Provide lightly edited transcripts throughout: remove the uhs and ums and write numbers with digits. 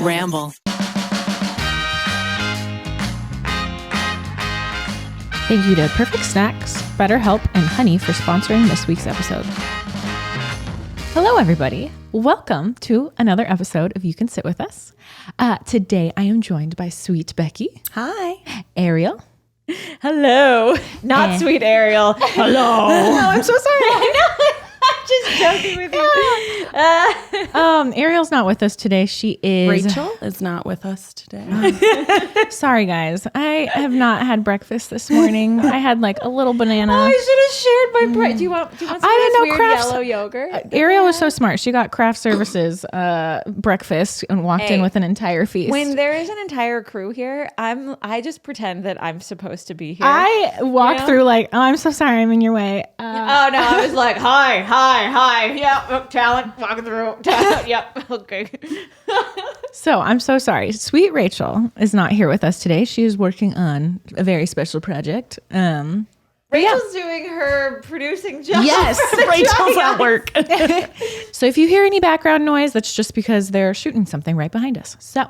Ramble. Thank you to Perfect Snacks, BetterHelp, and Honey for sponsoring this week's episode. Hello, everybody. Welcome to another episode of You Can Sit With Us. Today, I am joined by sweet Becky. Hi. Ariel. Hello. Not sweet Ariel. Hello. No, I'm so sorry. I know. I'm just joking with you. Ariel's not with us today. She is... Rachel is not with us today. Sorry, guys. I have not had breakfast this morning. I had like a little banana. I should have shared my bread. Do you want some of this weird yellow yogurt? Ariel was so smart. She got craft services breakfast and walked in with an entire feast. When there is an entire crew here, I just pretend that I'm supposed to be here. I walked through like, oh, I'm so sorry, I'm in your way. Oh no, I was like, hi. Yep, talent walking through. Yep, okay. So I'm so sorry. Sweet Rachel is not here with us today. She is working on a very special project. Rachel's doing her producing job. Yes, Rachel's at work. So if you hear any background noise, that's just because they're shooting something right behind us. So,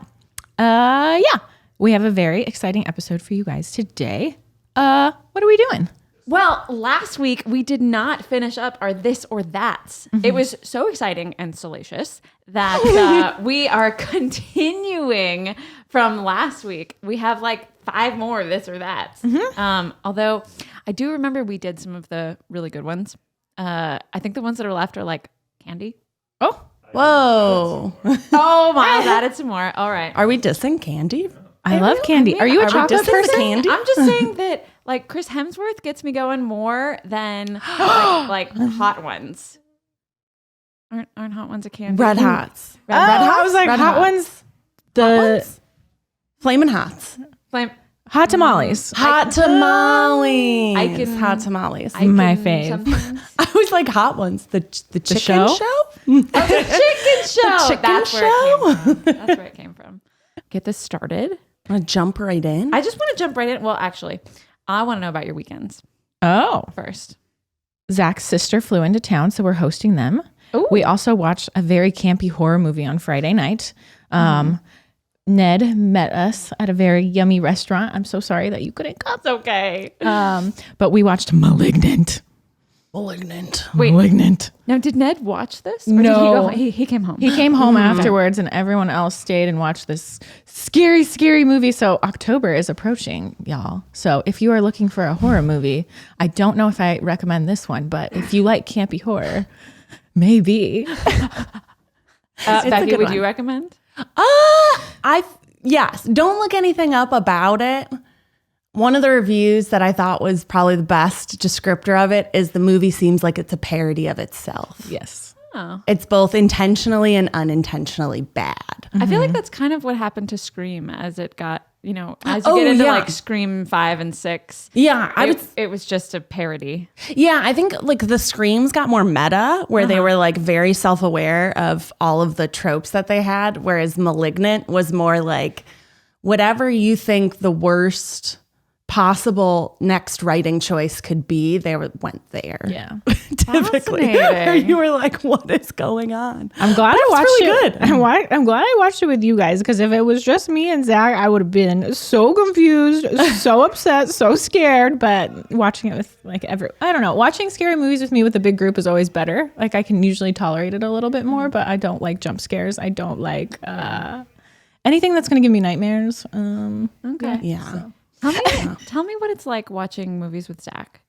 we have a very exciting episode for you guys today. What are we doing? Well, last week we did not finish up our this or that's. Mm-hmm. It was so exciting and salacious that we are continuing from last week. We have like 5 more this or that's. Mm-hmm. Although I do remember we did some of the really good ones. I think the ones that are left are like candy. Oh, whoa! Oh, Miles added some more. All right. Are we dissing candy? I love candy. Are you a chocolate person? Candy? I'm just saying that like Chris Hemsworth gets me going more than like hot ones. Aren't hot ones a candy? Red Hots. Red Hots? I was like, hot ones. Flamin' Hots. Hot tamales. Hot tamales. Hot tamales. My fave. I was like hot ones. The chicken show? The chicken show. The chicken That's show. Where it came from. That's where it came from. Get this started. Want to jump right in? I just want to jump right in. Well, actually, I want to know about your weekends. Oh. First. Zach's sister flew into town, so we're hosting them. Ooh. We also watched a very campy horror movie on Friday night. Ned met us at a very yummy restaurant. I'm so sorry that you couldn't come. It's okay. But we watched Malignant. Malignant. Now, did Ned watch this? Or No. Did he came home. He came home afterwards, and everyone else stayed and watched this scary, scary movie. So October is approaching, y'all. So if you are looking for a horror movie, I don't know if I recommend this one, but if you like campy horror, maybe. Becky, would you recommend? Yes. Don't look anything up about it. One of the reviews that I thought was probably the best descriptor of it is the movie seems like it's a parody of itself. Yes. Oh. It's both intentionally and unintentionally bad. I feel like that's kind of what happened to Scream as it got, as you get into like Scream 5 and 6. Yeah. It was just a parody. Yeah. I think like the Screams got more meta where they were like very self-aware of all of the tropes that they had. Whereas Malignant was more like whatever you think the worst possible next writing choice could be, went there. Yeah. Typically. You were like, what is going on? I'm glad I watched really it. good. I'm glad I watched it with you guys, because if it was just me and Zach, I would have been so confused, so upset, so scared. But watching it with like I don't know, watching scary movies with me with a big group is always better. Like I can usually tolerate it a little bit more, but I don't like jump scares. I don't like anything that's going to give me nightmares. Okay. Yeah. So. Tell me what it's like watching movies with Zach.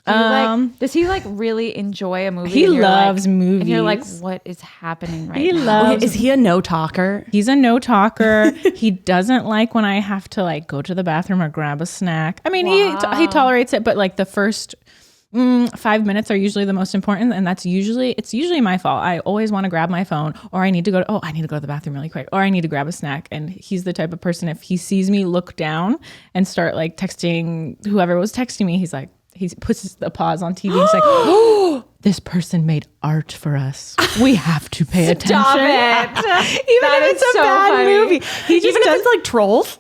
Does he like really enjoy a movie? He loves movies. And you're like, what is happening right now? He loves. Is he a no talker? He's a no talker. He doesn't like when I have to like go to the bathroom or grab a snack. I mean, he tolerates it, but like the first 5 minutes are usually the most important, and it's usually my fault. I always want to grab my phone, or I need to go to the bathroom really quick, or I need to grab a snack. And he's the type of person, if he sees me look down and start like texting whoever was texting me, he's like, he puts the pause on TV. He's like, oh, this person made art for us. We have to pay attention. Stop it. Even That if it's is a so bad funny. movie. He just Even if it's like Trolls?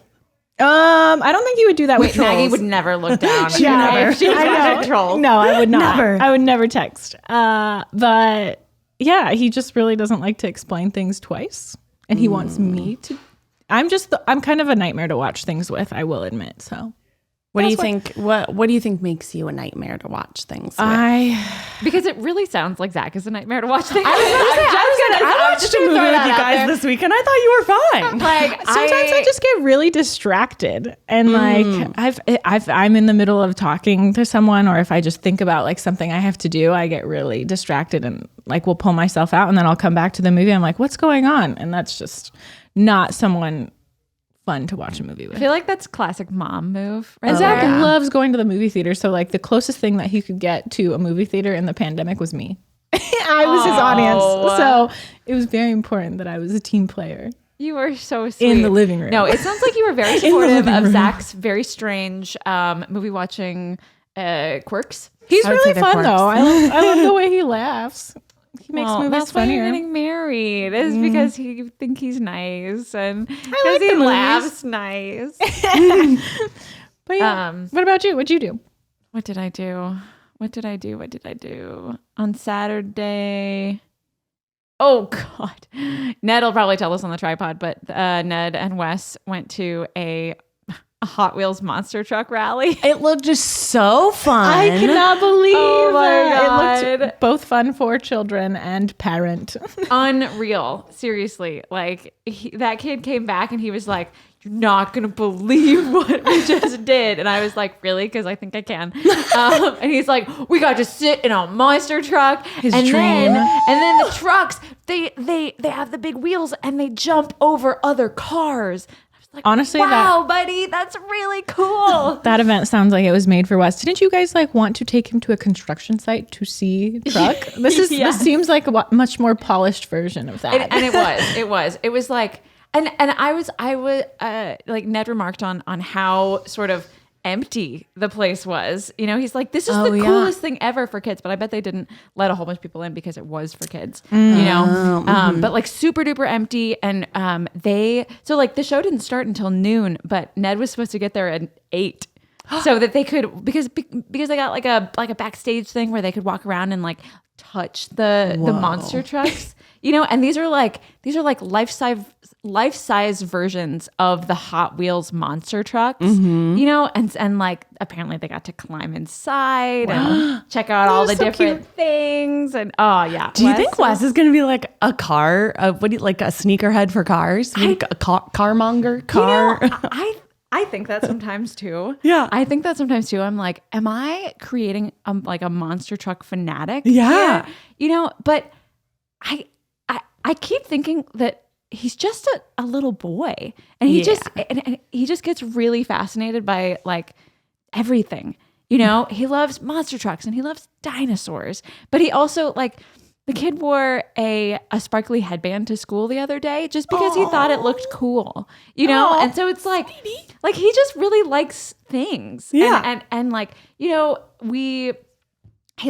I don't think he would do that with Maggie Trolls. would never look down. She would never. If she was watching Trolls. No, I would not. Never. I would never text. But yeah, he just really doesn't like to explain things twice. and he wants me to. I'm kind of a nightmare to watch things with, I will admit. So what do you think? What do you think makes you a nightmare to watch things with? Because it really sounds like Zach is a nightmare to watch things. I watched a movie with you guys this week, and I thought you were fine. Like sometimes I just get really distracted, and I'm in the middle of talking to someone, or if I just think about like something I have to do, I get really distracted and like will pull myself out, and then I'll come back to the movie. I'm like, what's going on? And that's just not someone fun to watch a movie with. I feel like that's classic mom move. Right? And Zach loves going to the movie theater. So like the closest thing that he could get to a movie theater in the pandemic was me. I was his audience. So it was very important that I was a team player. You were so sweet. In the living room. No, it sounds like you were very supportive of Zach's very strange movie watching quirks. He's really fun though. I love the way he laughs. He makes movies that's funnier. Why you're getting married is because he think he's nice and because like he the movies. laughs nice. But yeah, what about you? What'd you do? What did I do on Saturday? Oh God, Ned will probably tell us on the tripod, but Ned and Wes went to a Hot Wheels monster truck rally. It looked just so fun. I cannot believe God. It looked both fun for children and parent. Unreal. Seriously. Like that kid came back and he was like, you're not going to believe what we just did. And I was like, really? Because I think I can. And he's like, we got to sit in a monster truck. And then the trucks, they have the big wheels and they jump over other cars. Like, honestly, wow, buddy, that's really cool. That event sounds like it was made for Wes. Didn't you guys like want to take him to a construction site to see truck? This seems like a much more polished version of that. And it was like, and I was like Ned remarked on how sort of empty the place was. You know, he's like, this is the coolest thing ever for kids, but I bet they didn't let a whole bunch of people in because it was for kids, you know, but like super duper empty. And so like the show didn't start until noon, but Ned was supposed to get there at 8 so that they could, because they got like a backstage thing where they could walk around and like touch the monster trucks. You know, and these are like life-size versions of the Hot Wheels monster trucks. You know, and like apparently they got to climb inside and check out all the different things. And do you think Wes is going to be like a a sneakerhead for cars? A carmonger? You know, I think that sometimes too. Yeah. I think that sometimes too. I'm like, am I creating a monster truck fanatic? Yeah. You know, but I keep thinking that he's just a little boy, and he just gets really fascinated by like everything. You know, he loves monster trucks and he loves dinosaurs, but he also like the kid wore a sparkly headband to school the other day just because he thought it looked cool. You know, and so it's like he just really likes things. Yeah, and like, you know, he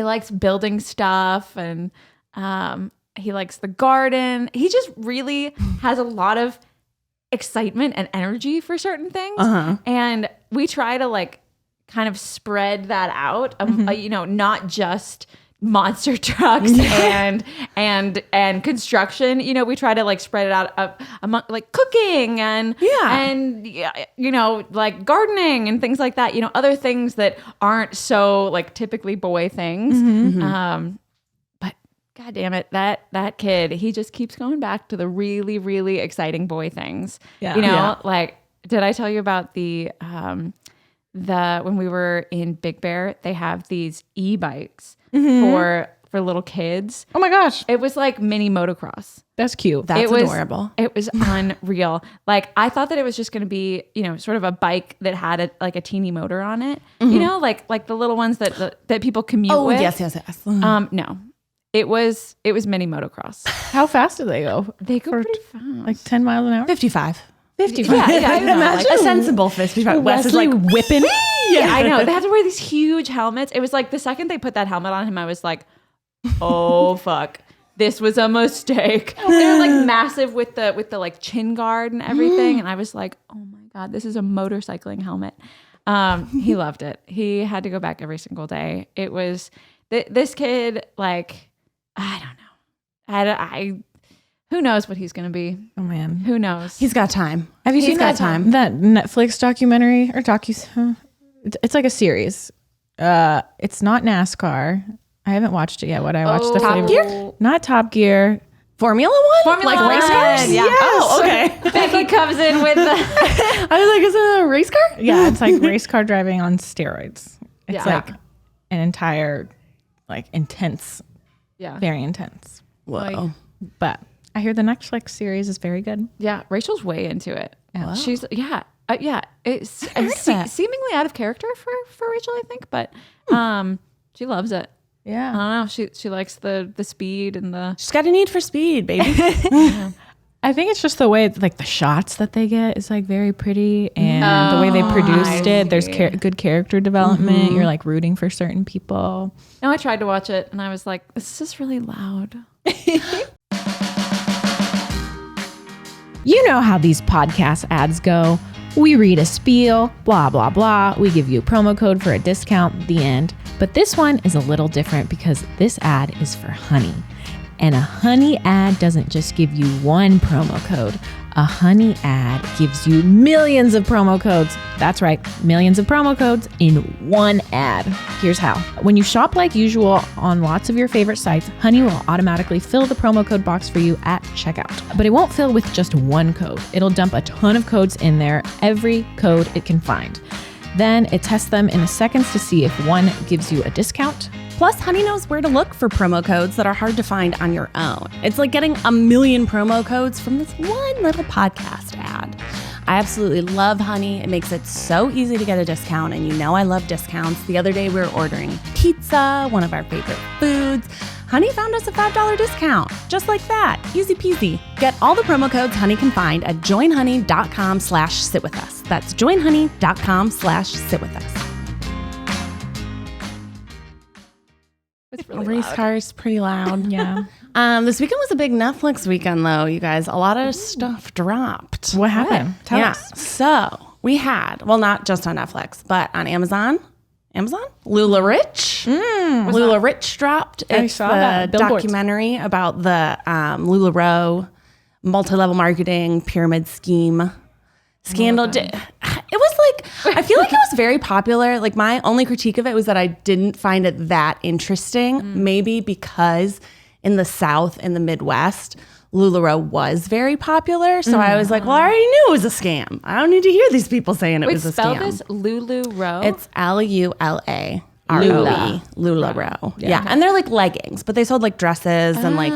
likes building stuff and he likes the garden. He just really has a lot of excitement and energy for certain things. And we try to like kind of spread that out, you know, not just monster trucks and construction. You know, we try to like spread it out among like cooking and you know, like gardening and things like that. You know, other things that aren't so like typically boy things. God damn it, that kid, he just keeps going back to the really, really exciting boy things. Yeah. You know, like, did I tell you about the when we were in Big Bear, they have these e-bikes for little kids. Oh my gosh. It was like mini motocross. That's cute. That's adorable. It was unreal. Like I thought that it was just going to be, you know, sort of a bike that had a teeny motor on it. You know, like the little ones that people commute with. Yes. No. It was mini motocross. How fast do they go? They go pretty fast. Like 10 miles an hour? 55. 55. Yeah, Imagine a sensible 55. Wes is like whipping. Yeah, I know. They have to wear these huge helmets. It was like the second they put that helmet on him, I was like, oh fuck. This was a mistake. They're like massive with the like chin guard and everything. And I was like, oh my God, this is a motorcycling helmet. He loved it. He had to go back every single day. It was this kid, like, I don't know. Who knows what he's going to be? Oh man, Who knows? He's got time. have you He's seen got that time. that Netflix documentary or it's like a series. It's not NASCAR. I haven't watched it yet. What I watched the Top flavor- Gear? Not Top Gear. Formula One? Formula like race One. cars? Yeah. Oh, okay. Becky comes in with the I was like, is it a race car? Yeah, it's like race car driving on steroids. It's Yeah. like an entire, like intense, very intense. Whoa. But I hear the Netflix series is very good. Yeah, Rachel's way into it. Wow. She's It's that. seemingly out of character for Rachel, I think, but she loves it. I Yeah. don't know. She likes the speed and the She's got a need for speed, baby. I think it's just the way, like the shots that they get is like very pretty, and the way they produced it. There's good character development. You're like rooting for certain people. No, I tried to watch it and I was like, this is really loud. You know how these podcast ads go. We read a spiel, blah, blah, blah. We give you a promo code for a discount, the end. But this one is a little different because this ad is for honey. And a honey ad doesn't just give you one promo code. A honey ad gives you millions of promo codes. That's right, millions of promo codes in one ad. Here's how. When you shop like usual on lots of your favorite sites, Honey will automatically fill the promo code box for you at checkout. But it won't fill with just one code. It'll dump a ton of codes in there, every code it can find. Then it tests them in seconds to see if one gives you a discount. Plus, Honey knows where to look for promo codes that are hard to find on your own. It's like getting a million promo codes from this one little podcast ad. I absolutely love Honey. It makes it so easy to get a discount, and you know I love discounts. The other day we were ordering pizza, one of our favorite foods. Honey found us a $5 discount, just like that. Easy peasy. Get all the promo codes Honey can find at joinhoney.com/sitwithus. That's joinhoney.com/sitwithus. It's really Race loud. cars, pretty loud. Yeah. This weekend was a big Netflix weekend, though, you guys. A lot of stuff dropped. What happened? Tell Yeah. us. So we had, well, not just on Netflix, but on Amazon. Lula Rich. Lula Rich dropped. It's saw the that. Billboards. documentary about the LuLaRoe multi-level marketing pyramid scheme scandal. It was like, I feel like it was very popular. Like, my only critique of it was that I didn't find it that interesting. Maybe because in the South and the Midwest, LuLaRoe was very popular. So I was like, well, I already knew it was a scam. I don't need to hear these people saying it was a spell scam. this LuLaRoe. It's LULAROE. LuLaRoe. Yeah. And they're like leggings, but they sold like dresses and like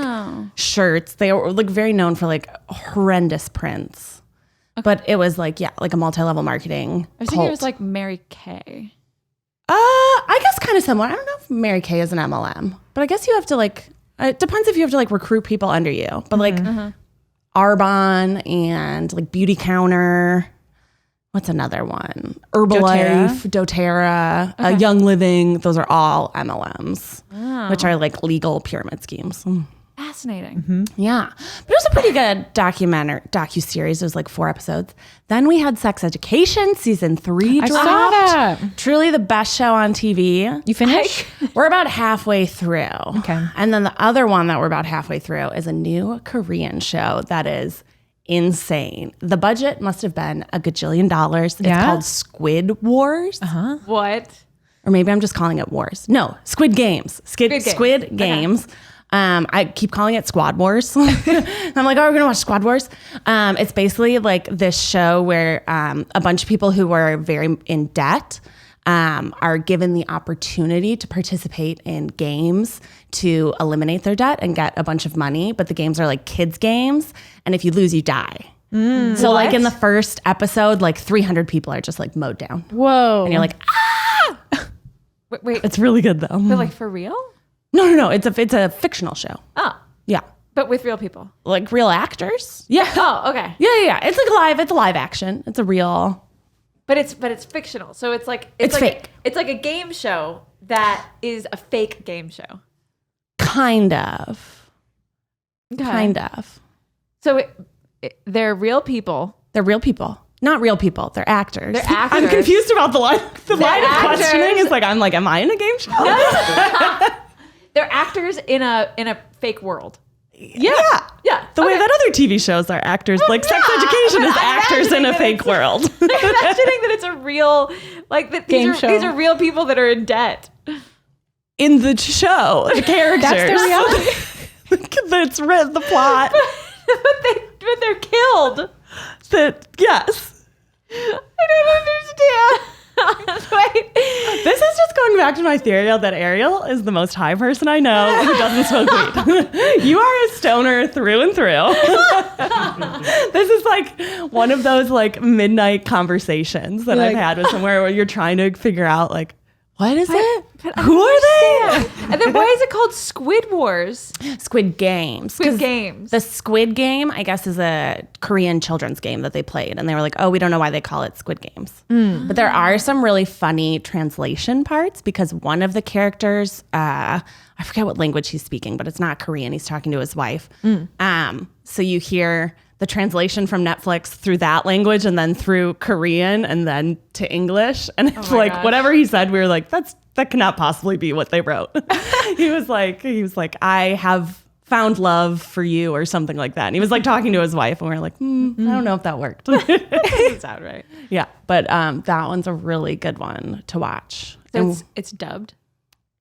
shirts. They were like very known for like horrendous prints. But it was like, yeah, like a multi-level marketing I was thinking it was like Mary Kay. I guess kind of similar. I don't know if Mary Kay is an MLM, but I guess you have to like, it depends if you have to like recruit people under you. But like Arbonne and like Beauty Counter. What's another one? Herbalife, doTERRA, Young Living. Those are all MLMs, which are like legal pyramid schemes. Fascinating. Yeah. But it was a pretty good docu-series. It was like 4 episodes. Then we had Sex Education season 3 dropped. I saw that. Truly the best show on TV. You finished? We're about halfway through. Okay. And then the other one that we're about halfway through is a new Korean show that is insane. The budget must have been $1 gajillion. It's called Squid Wars. What? Or maybe I'm just calling it Wars. No, Squid Games. Squid Games. I keep calling it Squad Wars. I'm like, oh, we're going to watch Squad Wars. It's basically like this show where a bunch of people who were very in debt are given the opportunity to participate in games to eliminate their debt and get a bunch of money. But the games are like kids games. And if you lose, you die. So like in the first episode, like 300 people are just like mowed down. Whoa. And you're like, ah! Wait. It's really good though. But like for real? No. It's a fictional show. Oh, Yeah. but with real people. Like real actors. Yeah. Oh, okay. Yeah. It's a live action. It's a real. But it's fictional. So it's like It's like fake. It's like a game show that is a fake game show. Kind of. Okay. Kind of. So they're real people. They're real people. Not real people. They're actors. They're actors. I'm confused about the line. The line of actors. questioning is like, am I in a game show? They're actors in a fake world. Yeah. The way that other TV shows are actors, like Sex Education is actors in a fake world. I'm imagining that it's a real, like, that these are real people that are in debt. In the show, the characters. That's the reality. That's the plot. but they're killed. Yes. I don't understand. Wait. This is just going back to my theory that Ariel is the most high person I know who doesn't smoke weed. You are a stoner through and through. This is like one of those like midnight conversations that I've had with somewhere where you're trying to figure out like, what is it? Who are they? And then why is it called Squid Wars? Squid Games. Squid Games. The Squid Game, I guess, is a Korean children's game that they played. And they were like, oh, we don't know why they call it Squid Games. But there are some really funny translation parts because one of the characters, I forget what language he's speaking, but it's not Korean. He's talking to his wife. So you hear the translation from Netflix through that language and then through Korean and then to English. And it's like, whatever he said, we were like, that cannot possibly be what they wrote. He was like, I have found love for you or something like that. And he was like talking to his wife and we were like, I don't know if that worked. Doesn't sound right. Yeah. But that one's a really good one to watch. So it's dubbed?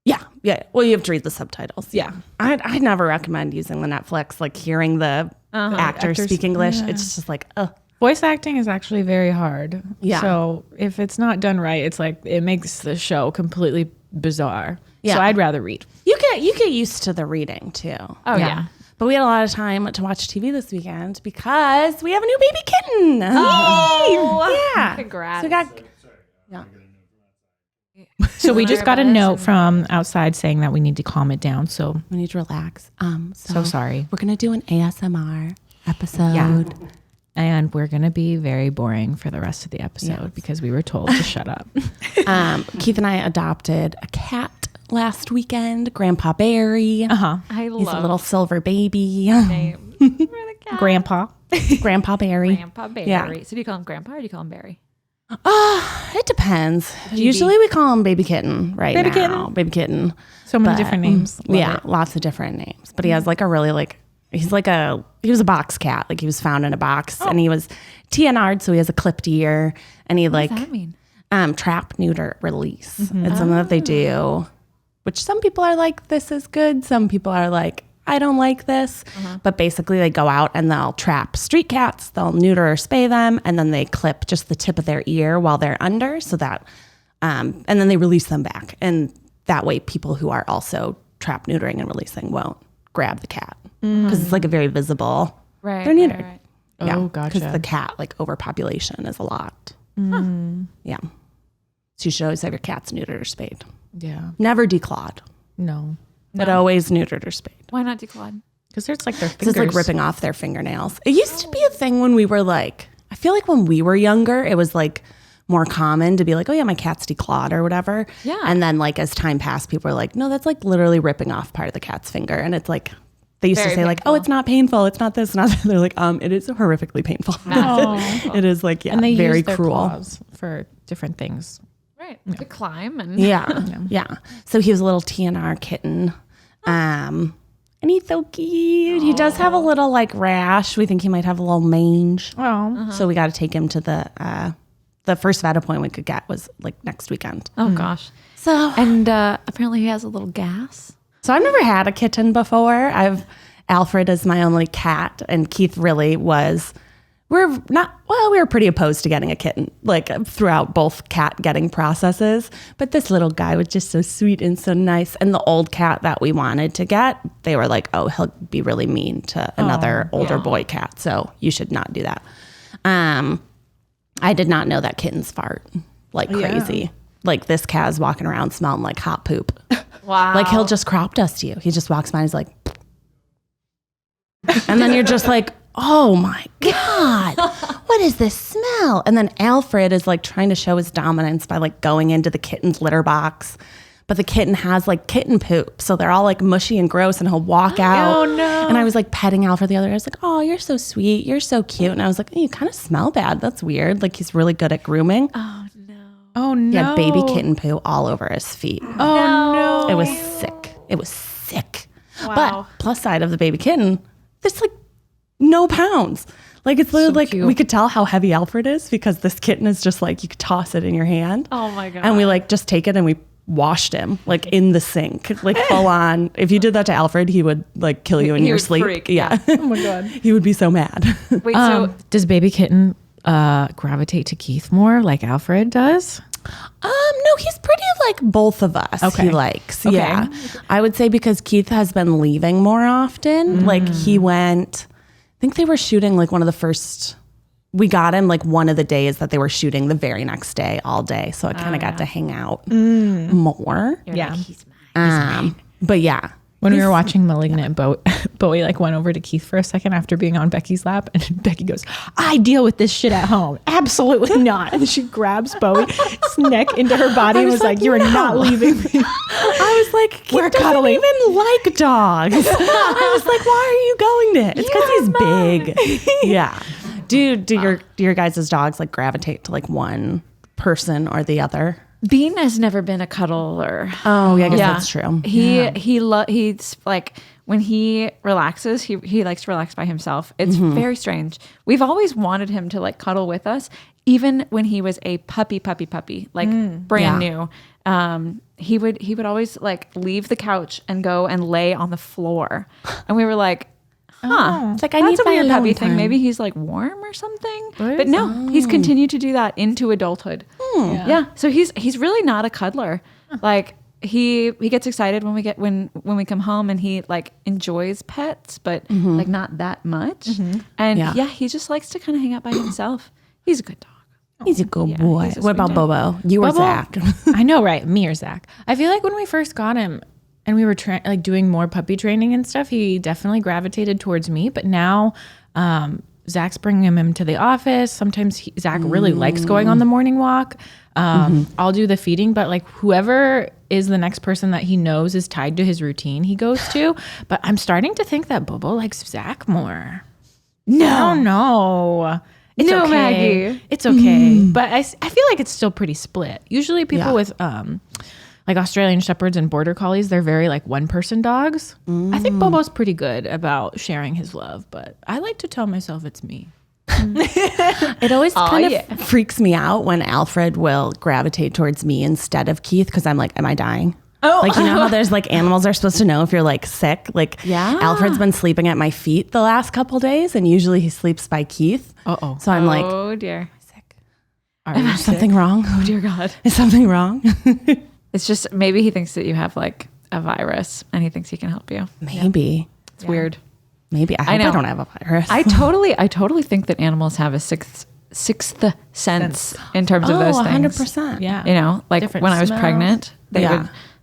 Yeah. Well, you have to read the subtitles. Yeah. I'd never recommend using the Netflix, like hearing the actors speak English. Yeah. It's just like, Voice acting is actually very hard. Yeah. So if it's not done right, it's like it makes the show completely bizarre. Yeah. So I'd rather read. You get used to the reading too. Oh yeah. But we had a lot of time to watch TV this weekend because we have a new baby kitten. Oh, yeah. Congrats. So we got. So we just got a note from outside saying that we need to calm it down. So We need to relax. so sorry. We're gonna do an ASMR episode. Yeah. And we're going to be very boring for the rest of the episode because we were told to shut up. Keith and I adopted a cat last weekend, Grandpa Barry. Uh-huh. He's a little silver baby. Name for the cat. Grandpa. Grandpa Barry. Grandpa Barry. Yeah. So do you call him Grandpa or do you call him Barry? It depends. Usually we call him Baby Kitten Baby now. Baby Kitten. So many different names. Love it. Lots of different names. But he has like a really like, he was a box cat. Like he was found in a box and he was TNR'd, so he has a clipped ear and he What does that mean? Trap, neuter, release. It's something that they do, which some people are like, this is good. Some people are like, I don't like this. But basically they go out and they'll trap street cats, they'll neuter or spay them, and then they clip just the tip of their ear while they're under so that, and then they release them back. And that way people who are also trap, neutering, and releasing won't grab the cat because it's like a very visible, Right. they're neutered. Right. Yeah, Oh, gotcha. because the cat like overpopulation is a lot. Yeah. So you should always have your cats neutered or spayed. Yeah. Never declawed, No. but always neutered or spayed. Why not declawed? Because there's like their So fingers. it's like ripping off their fingernails. It used to be a thing when we were like, I feel like when we were younger, it was like more common to be like, oh yeah, my cat's declawed or whatever. Yeah. And then like as time passed, people were like, no, that's like literally ripping off part of the cat's finger. And it's like, they used to Very say like, painful. oh, it's not painful. It's not this, not that. They're like, it is horrifically painful. Oh. It is like, And they very use their cruel. claws for different things. Right. To climb and Yeah. So he was a little TNR kitten. And he's so cute. He does have a little like rash. We think he might have a little mange. Oh. So we got to take him to the first vet appointment we could get was like next weekend. Oh gosh. So And apparently he has a little gas. I've never had a kitten before. Alfred is my only cat, and Keith really was. We were pretty opposed to getting a kitten, like throughout both cat getting processes. But this little guy was just so sweet and so nice. And the old cat that we wanted to get, they were like, oh, he'll be really mean to another older boy cat. So you should not do that. I did not know that kittens fart like crazy. Like this cat is walking around smelling like hot poop. Wow. Like he'll just crop dust you. He just walks by and he's like, and then you're just like, oh my God, what is this smell? And then Alfred is like trying to show his dominance by like going into the kitten's litter box. But the kitten has like kitten poop. So they're all like mushy and gross and he'll walk out. Oh no. And I was like petting Alfred the other day. I was like, oh, you're so sweet. You're so cute. And I was like, you kind of smell bad. That's weird. Like he's really good at grooming. Oh no. Oh no. He had baby kitten poo all over his feet. Oh no. It was sick. It was sick. Wow. But plus side of the baby kitten, there's like no pounds. Like it's literally like cute. we could tell how heavy Alfred is because this kitten is just like you could toss it in your hand. Oh my God. And we like just take it and we washed him like in the sink, like full on. If you did that to Alfred, he would like kill you in He your would sleep. freak, Yeah. Oh my God. He would be so mad. Wait, so Does baby kitten gravitate to Keith more like Alfred does? No, he's pretty like both of us. Okay. He likes. Yeah. I would say because Keith has been leaving more often. Like he went, I think they were shooting like one of the first, we got him like one of the days that they were shooting the very next day all day. So I kind of got to hang out more. Yeah. But yeah. When we were watching Malignant, Bowie like went over to Keith for a second after being on Becky's lap, and Becky goes, "I deal with this shit at home. Absolutely not." And she grabs Bowie's neck into her body and was like, "You are not leaving me." I was like, Keith We're doesn't cuddling. even like dogs. I was like, why are you going there? It's because he's big. Yeah. Do your guys' dogs like gravitate to like one person or the other? Bean has never been a cuddler. Oh, yeah, I guess that's true. He's like when he relaxes, he likes to relax by himself. It's very strange. We've always wanted him to like cuddle with us, even when he was a puppy, like brand new. He would always like leave the couch and go and lay on the floor, and we were like, It's like, I that's need a my weird alone puppy thing. time. Maybe he's like warm or something. But no, he's continued to do that into adulthood. Yeah. So he's really not a cuddler. Like he gets excited when we come home, and he like enjoys pets, but like not that much. And yeah, he just likes to kind of hang out by himself. He's a good dog. He's a good boy. he's a What about sweet Bobo? You or Bobo? Zach? I know, right? Me or Zach. I feel like when we first got him and we were like doing more puppy training and stuff, he definitely gravitated towards me. But now Zach's bringing him into the office. Sometimes Zach really likes going on the morning walk. I'll do the feeding, but like whoever is the next person that he knows is tied to his routine he goes to. But I'm starting to think that Bobo likes Zach more. No. I don't know. It's No, okay. Maggie. It's okay. But I feel like it's still pretty split. Usually people with like Australian Shepherds and Border Collies, they're very like one person dogs. I think Bobo's pretty good about sharing his love, but I like to tell myself it's me. It always kind of freaks me out when Alfred will gravitate towards me instead of Keith because I'm like, am I dying? Oh, like, you know how there's like animals are supposed to know if you're like sick? Like, Alfred's been sleeping at my feet the last couple days, and usually he sleeps by Keith. Uh-oh. So I'm like, Oh dear. sick. Is something wrong? Oh dear God. Is something wrong? It's just maybe he thinks that you have like a virus and he thinks he can help you. Maybe. It's weird. Maybe. I hope I know. don't have a virus. I totally think that animals have a sixth sense in terms of those things. 100%. Yeah. You know, like Different when I was smells. pregnant,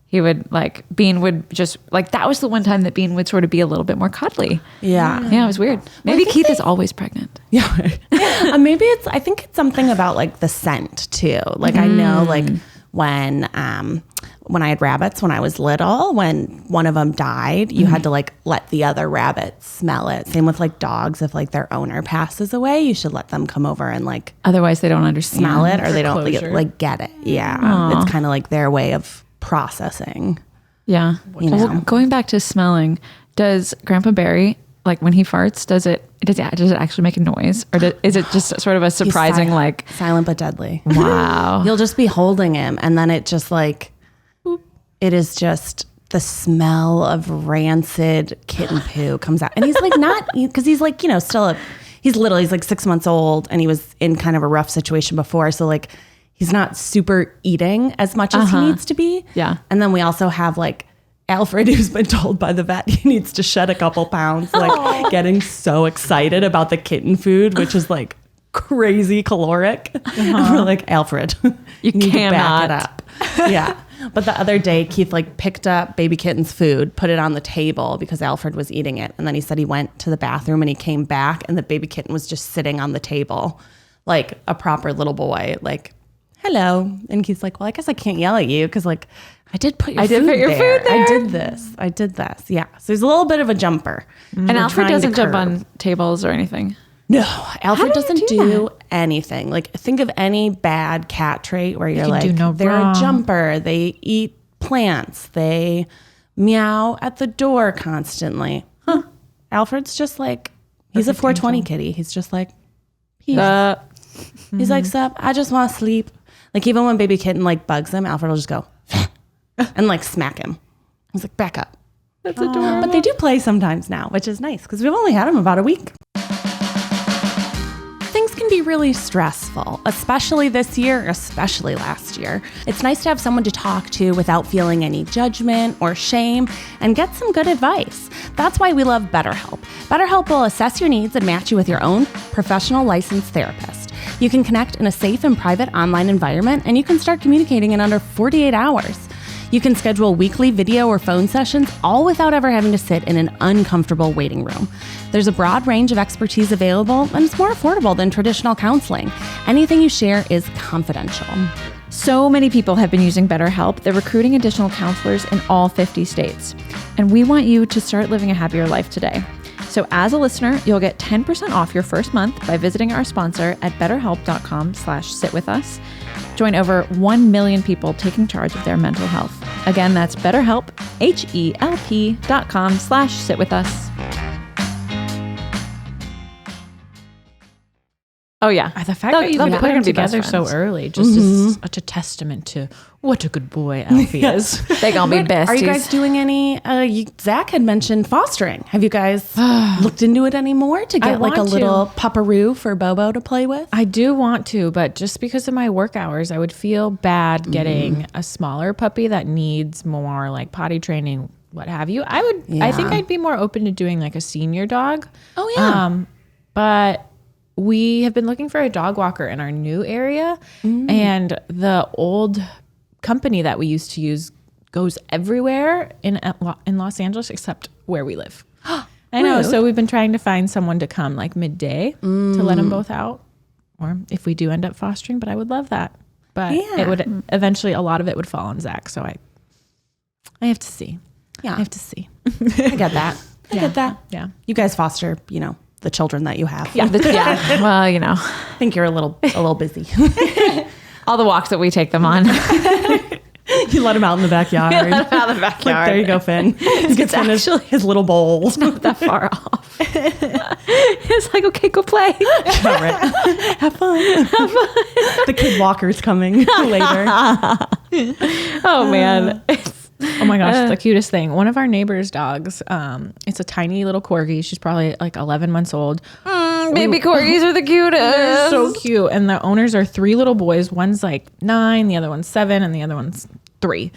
he would like Bean would just like that was the one time that Bean would sort of be a little bit more cuddly. Yeah. Yeah, it was weird. Maybe Keith is always pregnant. Yeah. Maybe I think it's something about like the scent too. Like I know like when I had rabbits when I was little, when one of them died, you had to like let the other rabbits smell it. Same with like dogs. If like their owner passes away, you should let them come over and like Otherwise, they don't understand. smell it or they don't closure. like get it. Yeah. It's kind of like their way of processing. Yeah. You know. Well, going back to smelling, does Grandpa Barry like when he farts? Does it actually make a noise, or is it just sort of a surprising He's like? silent but deadly. Wow. You'll just be holding him and then it just like, it is just the smell of rancid kitten poo comes out. And he's like not, because he's like, you know, he's little, he's like 6 months old and he was in kind of a rough situation before. So like, he's not super eating as much as he needs to be. Yeah. And then we also have like Alfred, who's been told by the vet he needs to shed a couple pounds, like getting so excited about the kitten food, which is like crazy caloric. And we're like, Alfred, you need to back it up. Yeah. But the other day, Keith like picked up baby kitten's food, put it on the table because Alfred was eating it. And then he said he went to the bathroom and he came back and the baby kitten was just sitting on the table like a proper little boy, like, hello. And Keith's like, well, I guess I can't yell at you because like, I did put your food there. I did this. Yeah. So he's a little bit of a jumper. And Alfred doesn't jump on tables or anything. No, Alfred do you doesn't do do anything. Like think of any bad cat trait where you're can like, do no they're wrong. a jumper. They eat plants. They meow at the door constantly. Alfred's just like, he's a 420 kitty. He's just like, he's like, sup, I just want to sleep. Like even when baby kitten like bugs him, Alfred will just go and like smack him. He's like, back up. That's adorable. But they do play sometimes now, which is nice because we've only had him about a week. Things can be really stressful, especially this year, especially last year. It's nice to have someone to talk to without feeling any judgment or shame and get some good advice. That's why we love BetterHelp. BetterHelp will assess your needs and match you with your own professional licensed therapist. You can connect in a safe and private online environment, and you can start communicating in under 48 hours. You can schedule weekly video or phone sessions, all without ever having to sit in an uncomfortable waiting room. There's a broad range of expertise available, and it's more affordable than traditional counseling. Anything you share is confidential. So many people have been using BetterHelp. They're recruiting additional counselors in all 50 states. And we want you to start living a happier life today. So as a listener, you'll get 10% off your first month by visiting our sponsor at betterhelp.com/sitwithus. Join over 1 million people taking charge of their mental health. Again, that's BetterHelp, HELP.com/sitwithus. Oh yeah. The fact that you put them together so early just is such a testament to what a good boy Alfie is. They gonna be besties. Are you guys doing any, Zach had mentioned fostering. Have you guys looked into it anymore to get like a little pupperoo for Bobo to play with? I do want to, but just because of my work hours, I would feel bad getting a smaller puppy that needs more like potty training, what have you. I think I'd be more open to doing like a senior dog. Oh yeah. But we have been looking for a dog walker in our new area, and the old company that we used to use goes everywhere in Los Angeles except where we live. I know. So we've been trying to find someone to come like midday to let them both out, or if we do end up fostering. But I would love that. But it would eventually, a lot of it would fall on Zach. So I have to see. Yeah, I have to see. I get that. I get that. Yeah. You guys foster, the children that you have. Yeah. Well, I think you're a little busy. all the walks that we take them on. You let him out in the backyard. Like, there you go, Finn. He gets his little bowl. It's not that far off. It's like, okay, go play. Right. Have fun. The kid walker's coming later. Oh, man. Oh my gosh, the cutest thing. One of our neighbor's dogs, it's a tiny little corgi. She's probably like 11 months old. Baby corgis are the cutest. They're so cute. And the owners are 3 little boys. One's like 9, the other one's 7, and the other one's 3.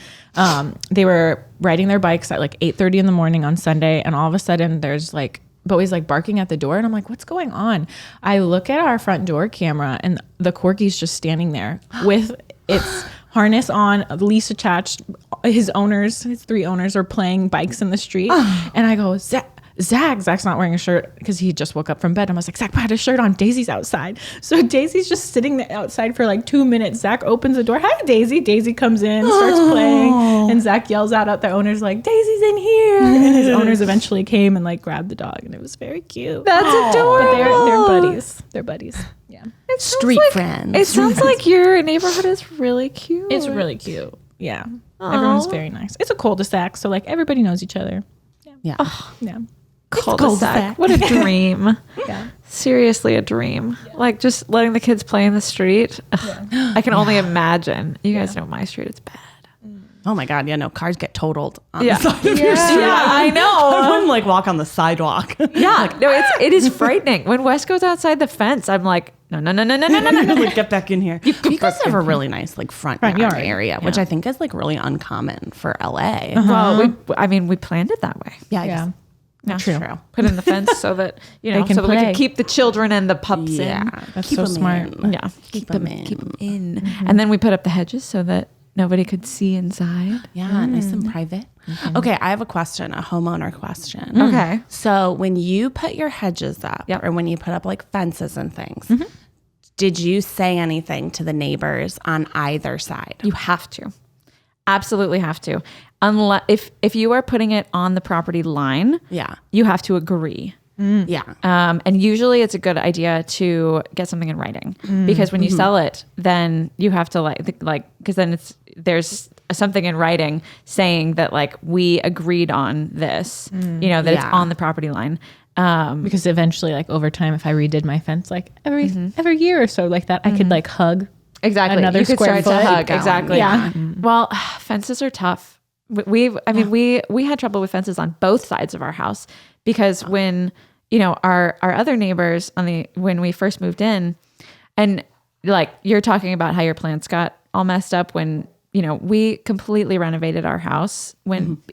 They were riding their bikes at like 8:30 in the morning on Sunday, and all of a sudden there's like Bowie's like barking at the door, and I'm like, what's going on? I look at our front door camera, and the corgi's just standing there with its harness on, leash attached. His 3 owners are playing bikes in the street. And I go, Zach's not wearing a shirt because he just woke up from bed. I was like, Zach put a shirt on. Daisy's outside. So Daisy's just sitting outside for like 2 minutes. Zach opens the door. Hi, Daisy. Daisy comes in, starts playing. And Zach yells out at the owners like, Daisy's in here. And his owners eventually came and like grabbed the dog. And it was very cute. That's adorable. But they're buddies. They're buddies. Yeah. Street friends. It sounds like your neighborhood is really cute. It's really cute. Yeah. Everyone's very nice. It's a cul-de-sac. So like everybody knows each other. Yeah. Yeah. Cul-de-sac. What a dream. Yeah. Seriously, a dream. Yeah. Like just letting the kids play in the street. Yeah. I can only imagine. You guys know my street. It's bad. Oh my God. Yeah, no, cars get totaled on the side of your street. Yeah, I know. Everyone like walk on the sidewalk. Yeah. No, it is frightening. When Wes goes outside the fence, I'm like, no. Like, get back in here. You guys have a really nice like front yard area, which I think is like really uncommon for LA. Well, we planned it that way. Yeah. No, true. Put in the fence so that we can keep the children and the pups in. That's so smart. Yeah, keep them in. Mm-hmm. And then we put up the hedges so that nobody could see inside. Yeah, nice and private. Mm-hmm. Okay, I have a question, a homeowner question. Okay. So when you put your hedges up, or when you put up like fences and things, did you say anything to the neighbors on either side? You have to. Absolutely have to. Unless if you are putting it on the property line, you have to agree. Yeah. And usually it's a good idea to get something in writing because when you sell it, then you have to because then there's something in writing saying that like we agreed on this, that it's on the property line. Because eventually, like over time, if I redid my fence, like every year or so like that, I could like hug another you could square start to foot. hug. Exactly. Yeah. Well, fences are tough. We had trouble with fences on both sides of our house because when, our other neighbors when we first moved in, and like you're talking about how your plants got all messed up when, we completely renovated our house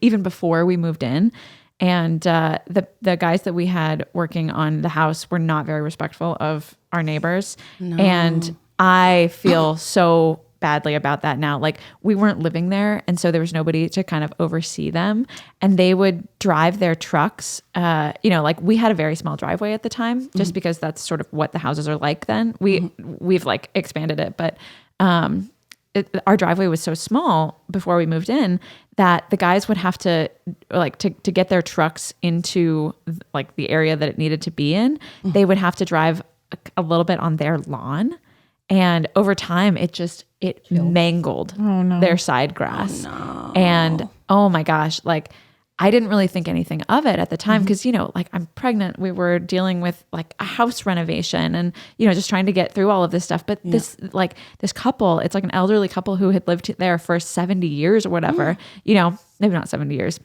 even before we moved in. And the guys that we had working on the house were not very respectful of our neighbors. No. And I feel so badly about that now. Like we weren't living there. And so there was nobody to kind of oversee them. And they would drive their trucks. Like we had a very small driveway at the time, just because that's sort of what the houses are like then. We've like expanded it. But our driveway was so small before we moved in that the guys would have to to get their trucks into like the area that it needed to be in. They would have to drive a little bit on their lawn. And over time, it mangled their side grass. Oh, no. And oh my gosh, like I didn't really think anything of it at the time because, like I'm pregnant. We were dealing with like a house renovation and, just trying to get through all of this stuff. But this couple, it's like an elderly couple who had lived there for 70 years or whatever, maybe not 70 years.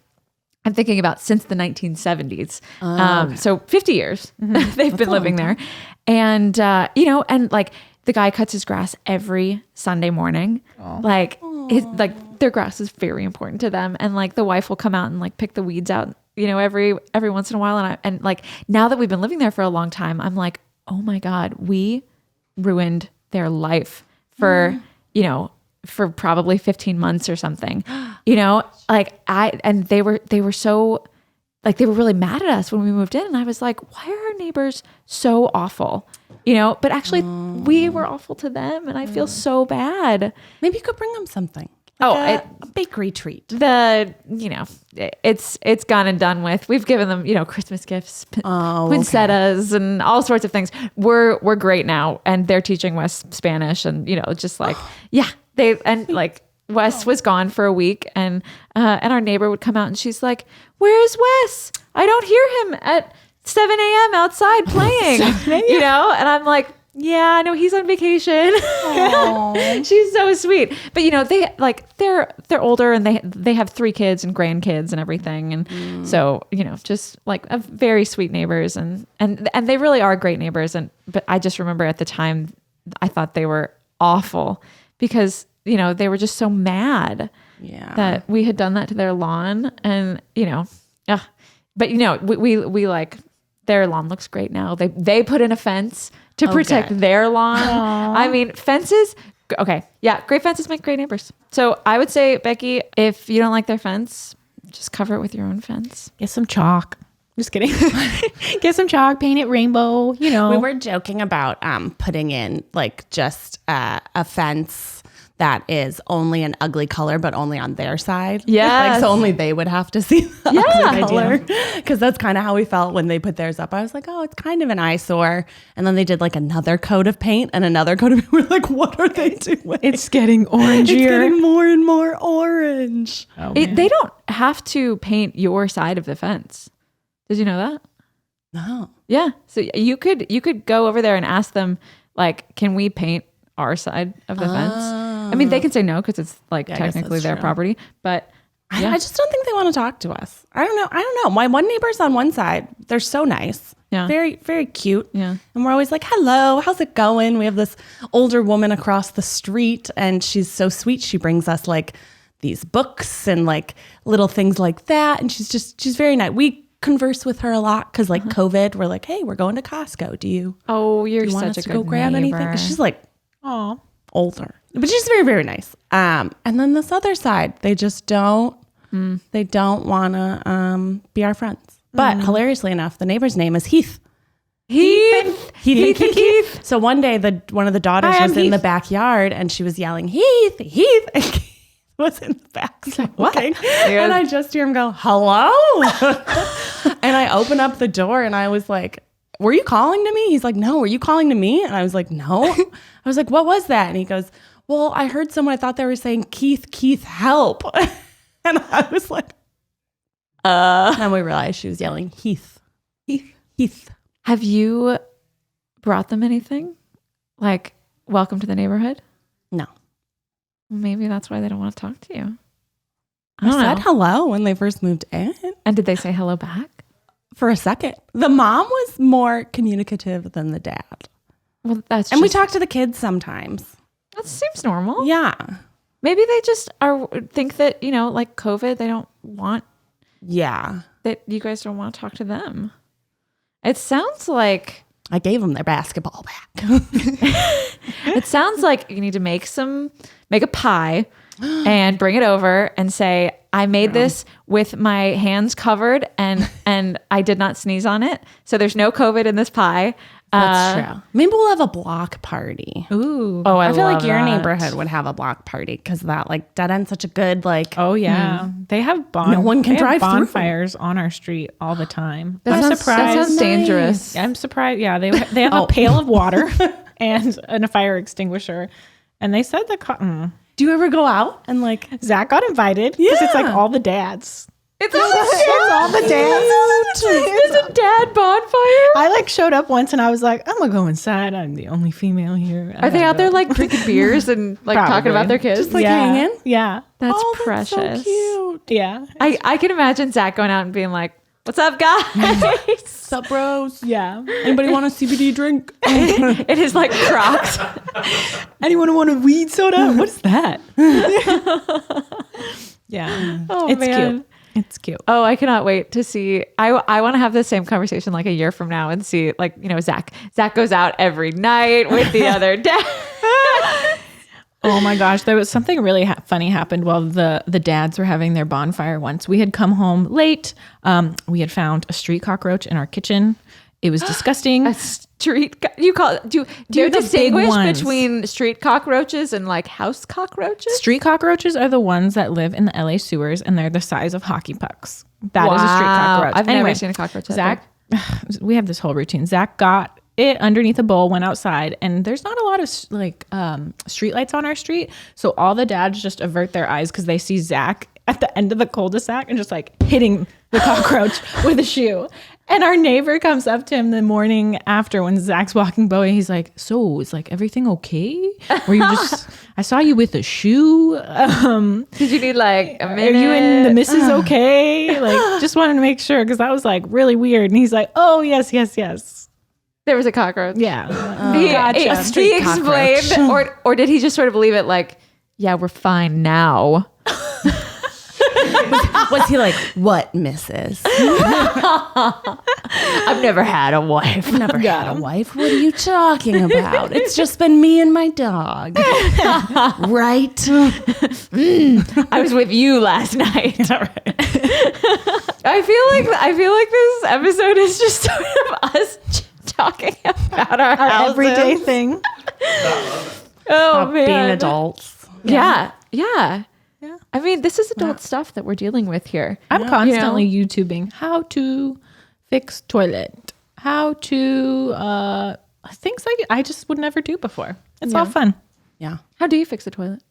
I'm thinking about since the 1970s. Okay. So 50 years they've been living there. And, and like, the guy cuts his grass every Sunday morning. Like their grass is very important to them. And like the wife will come out and like pick the weeds out, every once in a while. And like now that we've been living there for a long time, I'm like, oh my God, we ruined their life for, for probably 15 months or something, and they were so like, they were really mad at us when we moved in. And I was like, why are our neighbors so awful? But actually we were awful to them and I feel so bad. Maybe you could bring them something. Like a bakery treat. It's gone and done with. We've given them, Christmas gifts, poinsettias and all sorts of things. We're great now. And they're teaching Wes Spanish and, just like, Wes was gone for a week and our neighbor would come out and she's like, where's Wes? I don't hear him at 7 a.m. outside playing, and I'm like, yeah, no, he's on vacation. She's so sweet. But they're older and they have 3 kids and grandkids and everything. And so, just like a very sweet neighbors and they really are great neighbors. But I just remember at the time I thought they were awful because, they were just so mad that we had done that to their lawn and, but we like, their lawn looks great now. They put in a fence to protect their lawn. Aww. I mean, fences. Okay. Yeah. Great fences make great neighbors. So I would say, Becky, if you don't like their fence, just cover it with your own fence. Get some chalk. Just kidding. Get some chalk, paint it rainbow, We were joking about putting in like just a fence that is only an ugly color, but only on their side. Yeah. Like, so only they would have to see the ugly color. Because that's kind of how we felt when they put theirs up. I was like, oh, it's kind of an eyesore. And then they did like another coat of paint and another coat of paint. We're like, what are they doing? It's getting orangier. It's getting more and more orange. Oh, they don't have to paint your side of the fence. Did you know that? No. Yeah. So you could go over there and ask them, like, can we paint our side of the fence? I mean, they can say no because it's like technically their property, but I just don't think they want to talk to us. I don't know. My one neighbor's on one side. They're so nice. Yeah. Very, very cute. Yeah. And we're always like, hello, how's it going? We have this older woman across the street and she's so sweet. She brings us like these books and like little things like that. And she's very nice. We converse with her a lot because like COVID, we're like, hey, we're going to Costco. Do you want us to go grab anything? Because she's like, older. But she's very, very nice. And then this other side, they just don't want to be our friends. But hilariously enough, the neighbor's name is Heath. Heath. So one day, one of the daughters was in the backyard and she was yelling, Heath. And Keith was in the back. Like, what? And I just hear him go, hello? And I open up the door and I was like, were you calling to me? He's like, no, were you calling to me? And I was like, no. I was like, what was that? And he goes, well, I heard someone, I thought they were saying, Keith, help. And I was like, and we realized she was yelling, Heath. Heath. Have you brought them anything? Like, welcome to the neighborhood? No. Maybe that's why they don't want to talk to you. I said hello when they first moved in. And did they say hello back? For a second. The mom was more communicative than the dad. Well, that's And we talk to the kids sometimes. That seems normal. Yeah. Maybe they just think that, like COVID, they don't want that you guys don't want to talk to them. It sounds like I gave them their basketball back. it sounds like you need to make a pie and bring it over and say, I made this with my hands covered and I did not sneeze on it. So there's no COVID in this pie. That's true. Maybe we'll have a block party. Ooh. Oh, I feel love like your that. neighborhood would have a block party because that Dead End's such a good Oh yeah, they have No one can drive through. bonfires on our street all the time. That I'm sounds- surprised. That sounds dangerous. I'm surprised. Yeah, they have a pail of water and a fire extinguisher, and they said Do you ever go out and Zach got invited because it's like all the dads. It's all the dads. There's a dad bonfire. I showed up once and I was like, I'm gonna go inside. I'm the only female here. Are they out there drinking beers and talking about their kids? Just hanging? Yeah. That's oh, precious. That's so cute. Yeah. I can imagine Zach going out and being like, "What's up, guys?" What's up, bros? Yeah. Anybody want a CBD drink? It is like Crocs. Anyone want a weed soda? What is that? Yeah. Oh, it's man. cute. It's cute. Oh, I cannot wait to see. I want to have the same conversation a year from now and see Zach goes out every night with the other dad. Oh my gosh, there was something really funny happened while the dads were having their bonfire once. We had come home late. We had found a street cockroach in our kitchen. It was disgusting. A street? You call it? Do you They're the big distinguish ones. between street cockroaches and house cockroaches? Street cockroaches are the ones that live in the LA sewers, and they're the size of hockey pucks. That is a street cockroach. I've Anyway, never seen a cockroach. Zach, we have this whole routine. Zach got it underneath a bowl, went outside, and there's not a lot of street lights on our street. So all the dads just avert their eyes because they see Zach at the end of the cul-de-sac and just hitting the cockroach with a shoe. And our neighbor comes up to him the morning after when Zach's walking by. He's like, "So is everything okay? Were you just? I saw you with a shoe. Did you need a Are minute? you and the missus okay? Just wanted to make sure because that was really weird." And he's like, "Oh yes. There was a cockroach. Yeah." Gotcha. He explained, or did he just sort of leave it yeah, we're fine now? Was he like, what, missus? I've never had a wife. Never had a wife. What are you talking about? It's just been me and my dog. Right? I was with you last night. I feel like this episode is just sort of us talking about our houses. Everyday thing. Oh man, Being adults. Yeah. Yeah. I mean, this is adult stuff that we're dealing with here. I'm constantly YouTubing how to fix toilet, how to things I just would never do before. It's all fun. Yeah. How do you fix a toilet?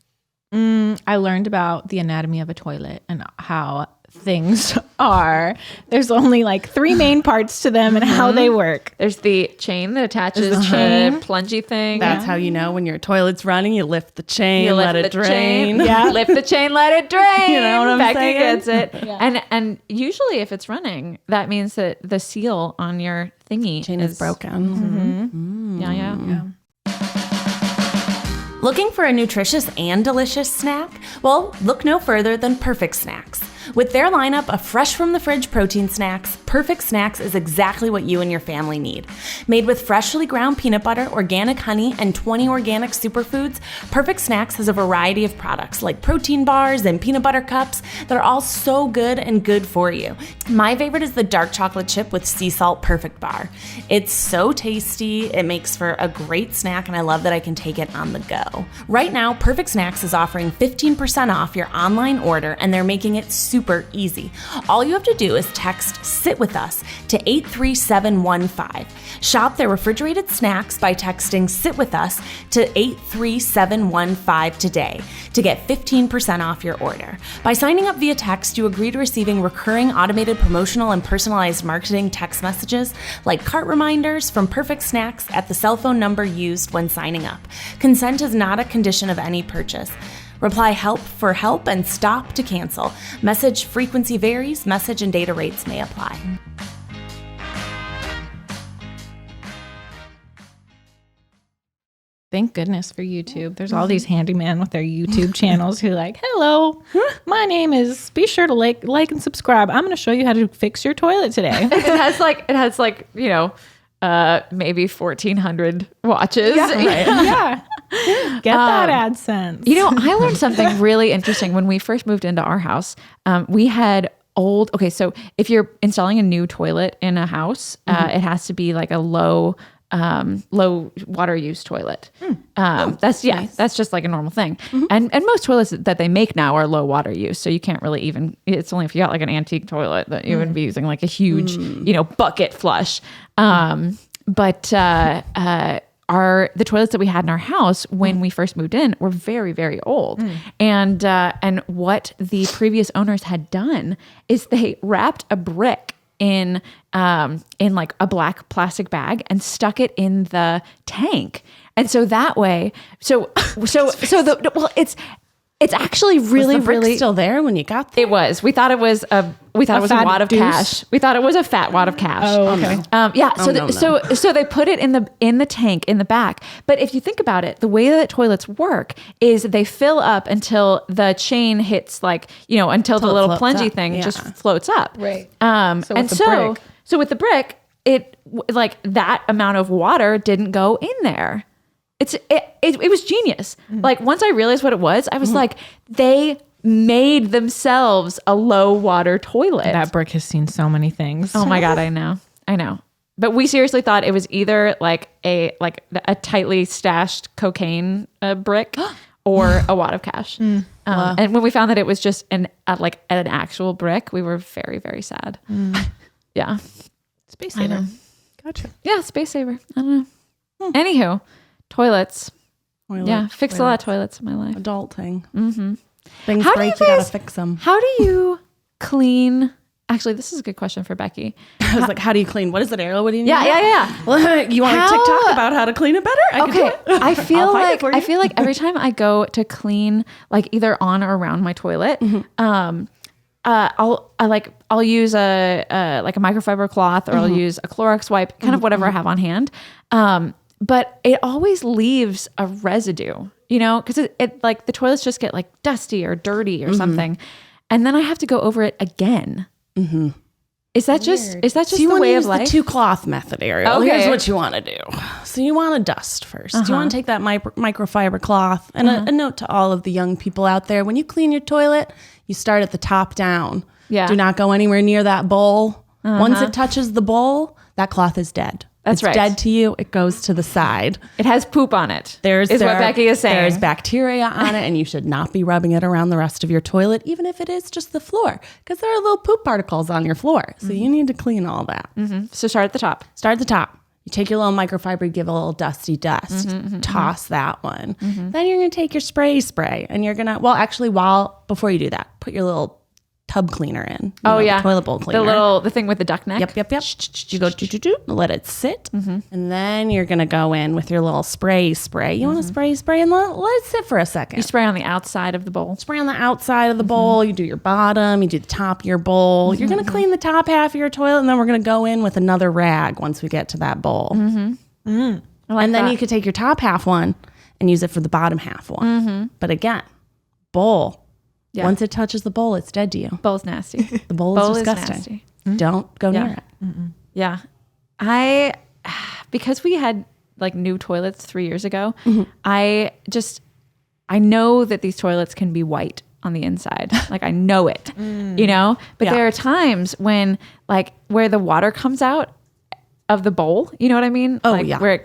I learned about the anatomy of a toilet and how things are. There's only 3 main parts to them and how they work. There's the chain that attaches There's the to chain. the plungy thing. That's how you know when your toilet's running. You lift the chain, You let lift it the drain. chain. Yeah. Lift the chain, let it drain. You know what I'm Becky saying? gets it. And usually if it's running, that means that the seal on your thingy Chain is broken. Yeah. Looking for a nutritious and delicious snack? Well, look no further than Perfect Snacks. With their lineup of fresh from the fridge protein snacks, Perfect Snacks is exactly what you and your family need. Made with freshly ground peanut butter, organic honey, and 20 organic superfoods, Perfect Snacks has a variety of products like protein bars and peanut butter cups that are all so good and good for you. My favorite is the dark chocolate chip with sea salt Perfect Bar. It's so tasty, it makes for a great snack, and I love that I can take it on the go. Right now, Perfect Snacks is offering 15% off your online order, and they're making it super easy. All you have to do is text SIT SIT WITH US to 83715. Shop their refrigerated snacks by texting SIT WITH US to 83715 today to get 15% off your order. By signing up via text, you agree to receiving recurring automated promotional and personalized marketing text messages like cart reminders from Perfect Snacks at the cell phone number used when signing up. Consent is not a condition of any purchase. Reply HELP for help and stop to cancel. Message frequency varies. Message and data rates may apply. Thank goodness for YouTube. There's all these handymen with their YouTube channels who like, hello, my name is, be sure to like and subscribe. I'm going to show you how to fix your toilet today. It has like, you know, maybe 1,400 watches. Yeah, right. Yeah. Get that AdSense. You know, I learned something really interesting when we first moved into our house. We had so if you're installing a new toilet in a house, it has to be like a low water use toilet. That's just like a normal thing. And most toilets that they make now are low water use. So you can't really it's only if you got like an antique toilet that you would be using like a huge, you know, bucket flush. The toilets that we had in our house when we first moved in were very, very old. And what the previous owners had done is they wrapped a brick in like a black plastic bag and stuck it in the tank. And so that way, it's actually really, Was the brick really still there when you got there? It was. We thought it was a wad of cash. We thought it was a fat wad of cash. Oh, okay. So they put it in the tank in the back. But if you think about it, the way that toilets work is they fill up until the chain hits like, you know, until the little plungy thing just floats up. Right. So with the brick, it like that amount of water didn't go in there. It was genius. Like once I realized what it was, I was like, they made themselves a low water toilet. That brick has seen so many things. Oh my God, I know. But we seriously thought it was either like a tightly stashed cocaine brick or a wad of cash. And when we found that it was just an actual brick, we were very, very sad. Yeah. Space saver. Gotcha. Yeah, space saver. I don't know. Anywho. Toilets. Fixed a lot of toilets in my life. Adulting. Things break, you gotta fix them. How do you clean? Actually, this is a good question for Becky. I was like, how do you clean? What is it, Ariel? What do you need? Yeah. Well, you want to TikTok about how to clean it better? Okay. I feel like every time I go to clean, like either on or around my toilet, I'll use a microfiber cloth, or I'll use a Clorox wipe, kind of whatever I have on hand. But it always leaves a residue, you know, because it like the toilets just get like dusty or dirty or something, and then I have to go over it again. Is that just the way of life? The two cloth method, Ariel. Okay. Here's what you want to do. So you want to dust first. You want to take that microfiber cloth, and a note to all of the young people out there: when you clean your toilet, you start at the top down. Yeah. Do not go anywhere near that bowl. Once it touches the bowl, that cloth is dead. That's right. It's dead to you. It goes to the side. It has poop on it. What Becky is saying. There's bacteria on it, and you should not be rubbing it around the rest of your toilet, even if it is just the floor, because there are little poop particles on your floor. So you need to clean all that. So start at the top. You take your little microfiber, give it a little dusty dust, toss that one. Then you're going to take your spray, and you're going to, before you do that, put your little tub cleaner in. The toilet bowl cleaner. The thing with the duck neck. Yep. You go let it sit, and then you're gonna go in with your little spray. You want to spray and let it sit for a second. You spray on the outside of the bowl. Spray on the outside of the bowl. You do your bottom. You do the top of your bowl. You're gonna clean the top half of your toilet, and then we're gonna go in with another rag once we get to that bowl. And then you could take your top half one and use it for the bottom half one. But again, bowl. Yeah. Once it touches the bowl, it's dead to you. Bowl's nasty. The bowl is disgusting. Don't go near it. Yeah. Because we had like new toilets 3 years ago, I know that these toilets can be white on the inside. Like I know it, you know, but there are times when like where the water comes out of the bowl, you know what I mean? Where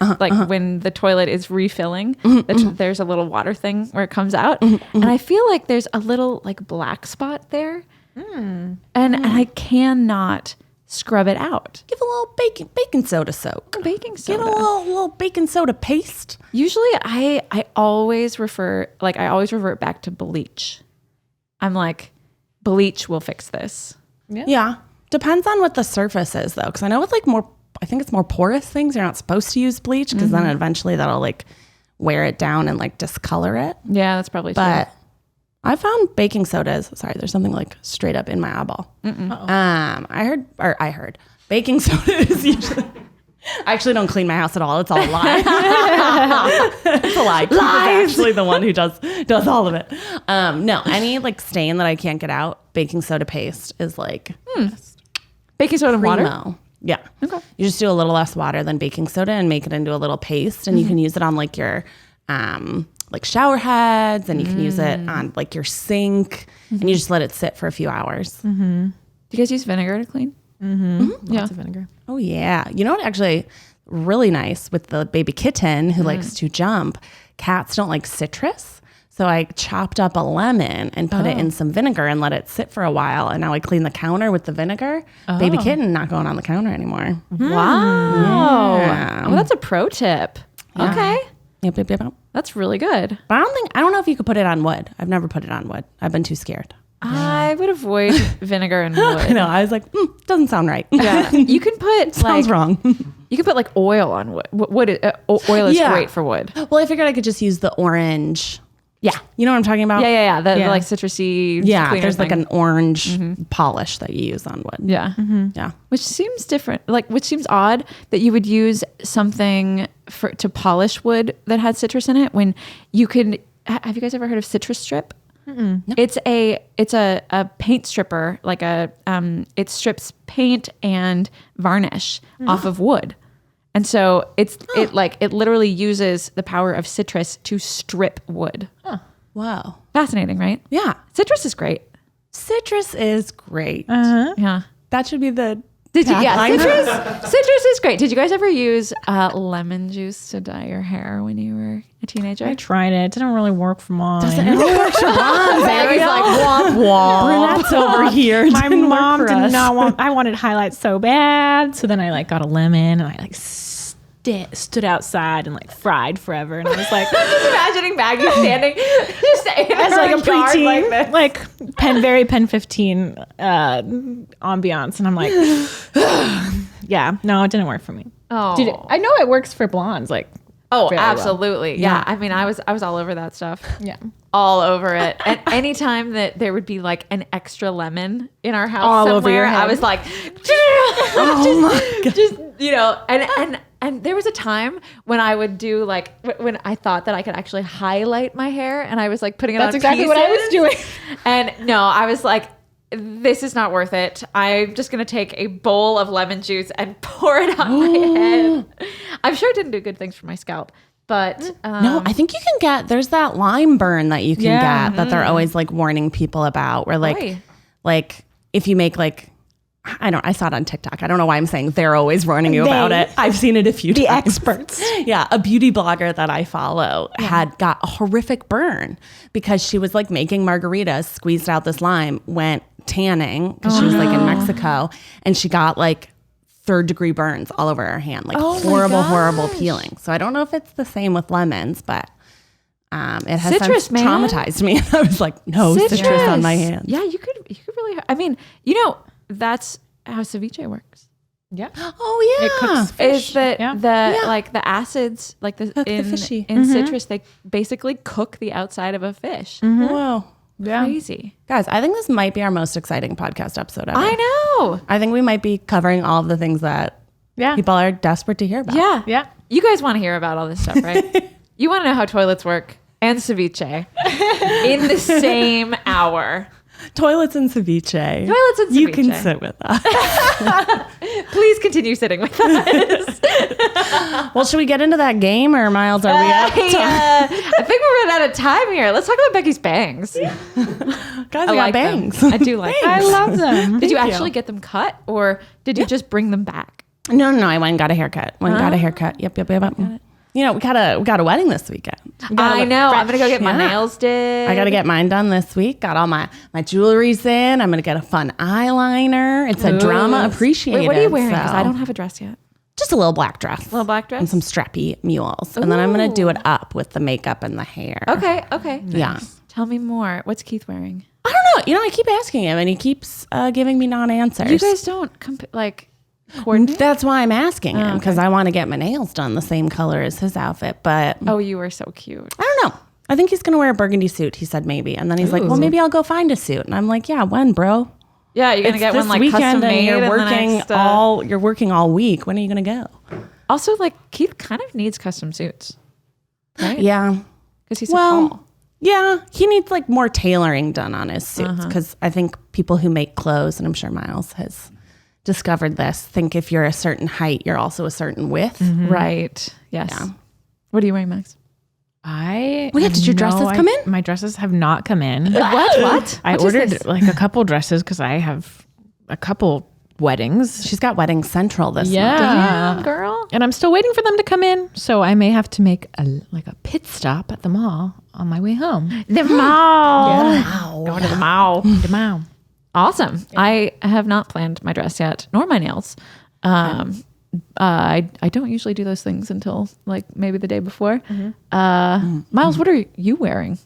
when the toilet is refilling, there's a little water thing where it comes out, and I feel like there's a little like black spot there, and I cannot scrub it out. Give a little baking soda soak. Baking soda. Get a little baking soda paste. Usually I always revert back to bleach. I'm like, bleach will fix this. Yeah. Depends on what the surface is though. Cause I know with like I think it's more porous things, you're not supposed to use bleach because then eventually that'll like wear it down and like discolor it. Yeah, that's probably true. But I found baking sodas. Sorry, there's something like straight up in my eyeball. I heard baking soda is usually. I actually don't clean my house at all. It's all a lie. It's a lie. I'm actually the one who does all of it. No, any like stain that I can't get out, baking soda paste is like Baking soda and water? primo. Yeah. Okay. You just do a little less water than baking soda and make it into a little paste, and you can use it on like your like shower heads, and you can use it on like your sink, and you just let it sit for a few hours. Do you guys use vinegar to clean? Lots of vinegar. Oh yeah. You know what? Actually, really nice with the baby kitten who likes to jump. Cats don't like citrus. So I chopped up a lemon and put it in some vinegar and let it sit for a while. And now I clean the counter with the vinegar. Baby kitten not going on the counter anymore. Wow. Yeah. Oh, that's a pro tip. Yeah. Okay. Yep. That's really good. But I don't know if you could put it on wood. I've never put it on wood. I've been too scared. I would avoid vinegar and wood. I know. I was like, doesn't sound right. Yeah. You can put Sounds wrong. You can put like oil on wood. Oil is great for wood. Well, I figured I could just use the orange. Yeah. You know what I'm talking about? Yeah. The like citrusy. Yeah. There's thing. like an orange polish that you use on wood. Yeah. Yeah. Which seems different. Which seems odd that you would use something to polish wood that had citrus in it when you could. Have you guys ever heard of Citrus Strip? No. It's a paint stripper. It strips paint and varnish off of wood. And so it literally uses the power of citrus to strip wood. Wow. Fascinating, right? Yeah. Citrus is great. Citrus is great. Yeah. That should be the Citrus is great. Did you guys ever use lemon juice to dye your hair when you were a teenager? I tried it. It didn't really work for mine. It works for blondes. Maggie's like, womp womp. Brunettes over here. My mom did not want. I wanted highlights so bad. So then I like got a lemon and I like stood outside and like fried forever. And I was like, just imagining Maggie standing just as like a preteen, like very Pen 15 ambiance. And I'm like, yeah, no, it didn't work for me. Oh, Dude, I know it works for blondes. Like, oh, very well. absolutely. Yeah. I mean, I was all over that stuff. Yeah. All over it. And anytime that there would be like an extra lemon in our house All somewhere, over your head. I was like, just and there was a time when I would do like when I thought that I could actually highlight my hair, and I was like putting it on That's exactly what I was doing. And no, I was like, this is not worth it. I'm just going to take a bowl of lemon juice and pour it on my head. I'm sure it didn't do good things for my scalp. But no, I think you can get, there's that lime burn that you can get that they're always like warning people about, where like if you make like, I saw it on TikTok. I don't know why I'm saying they're always warning you about it. I've seen it a few times. The experts. Yeah. A beauty blogger that I follow had got a horrific burn because she was like making margaritas, squeezed out this lime, went tanning because she was like in Mexico, and she got like 3rd-degree burns all over her hand, like horrible peeling. So I don't know if it's the same with lemons, but it has citrus, since traumatized me. I was like, no citrus on my hands. Yeah, you could really. I mean, that's how ceviche works. Yeah. Oh yeah. It cooks fish. Is that like the acids, like in citrus, they basically cook the outside of a fish. Whoa. Yeah. Crazy. Guys, I think this might be our most exciting podcast episode ever. I know. I think we might be covering all of the things that people are desperate to hear about. Yeah. Yeah. You guys want to hear about all this stuff, right? You want to know how toilets work and ceviche in the same hour. Toilets and ceviche. You can sit with us. Please continue sitting with us. Well, should we get into that game, or Miles, are we up? I think we're running out of time here. Let's talk about Becky's bangs. Guys, I we like got bangs. them. I do like them. I love them. Did you actually get them cut, or did you just bring them back? No, I went and got a haircut. Yep. You know, we got a wedding this weekend. I know. I'm going to go get my nails did. I got to get mine done this week. Got all my jewelry's in. I'm going to get a fun eyeliner. It's a drama appreciated. Wait, what are you wearing? Because I don't have a dress yet. Just a little black dress. Little black dress? And some strappy mules. And then I'm going to do it up with the makeup and the hair. Okay. Nice. Yeah. Tell me more. What's Keith wearing? I don't know. I keep asking him and he keeps giving me non-answers. You guys don't coordinate? That's why I'm asking him, because I want to get my nails done the same color as his outfit. But Oh, you were so cute. I don't know. I think he's going to wear a burgundy suit. He said maybe. And then he's like, well, maybe I'll go find a suit. And I'm like, yeah, when, bro? Yeah, you're going to get one like custom made. You're working all week. When are you going to go? Also, Keith kind of needs custom suits. Right? Yeah. Because he's so tall. Yeah, he needs more tailoring done on his suits, because I think people who make clothes, and I'm sure Miles has discovered this, think if you're a certain height, you're also a certain width. Mm-hmm. Right. Yes. Yeah. What are you wearing, Max? Did your dresses come in? My dresses have not come in. What? I ordered a couple dresses because I have a couple weddings. She's got Wedding Central this month. Damn, girl. And I'm still waiting for them to come in. So I may have to make a pit stop at the mall on my way home. The mall. Yeah. Going to the mall. The mall. Awesome. Yeah. I have not planned my dress yet, nor my nails. I don't usually do those things until maybe the day before. Miles, what are you wearing?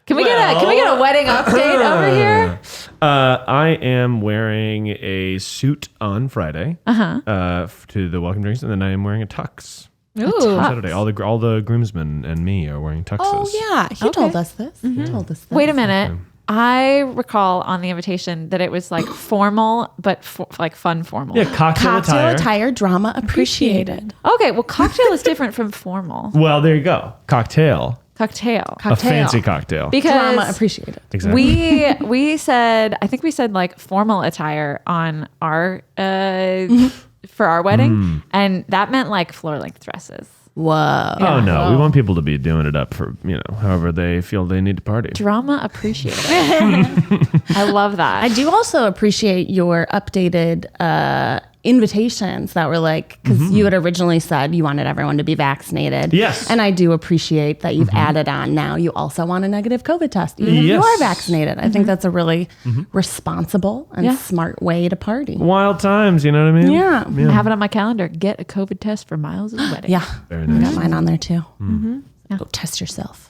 Can we get a wedding update over here? I am wearing a suit on Friday to the welcome drinks, and then I am wearing a tux. Ooh, Saturday. All the groomsmen and me are wearing tuxes. Oh yeah, he told us this. He told us this. Wait a minute. Okay. I recall on the invitation that it was formal, but fun formal. Yeah, cocktail attire, drama appreciated. Okay, well, cocktail is different from formal. Well, there you go. Cocktail. Cocktail. A fancy cocktail. Because drama appreciated. Exactly. we said formal attire on our for our wedding, and that meant floor length dresses. Whoa. Oh no, we want people to be doing it up for, however they feel they need to party. Drama appreciated. I love that. I do also appreciate your updated invitations that were because you had originally said you wanted everyone to be vaccinated. Yes. And I do appreciate that you've added on now you also want a negative COVID test, even if you are vaccinated. I think that's a really responsible and smart way to party. Wild times, you know what I mean? Yeah. I have it on my calendar. Get a COVID test for Miles' wedding. Yeah. Very nice. I got mine on there too. Yeah. Go test yourself.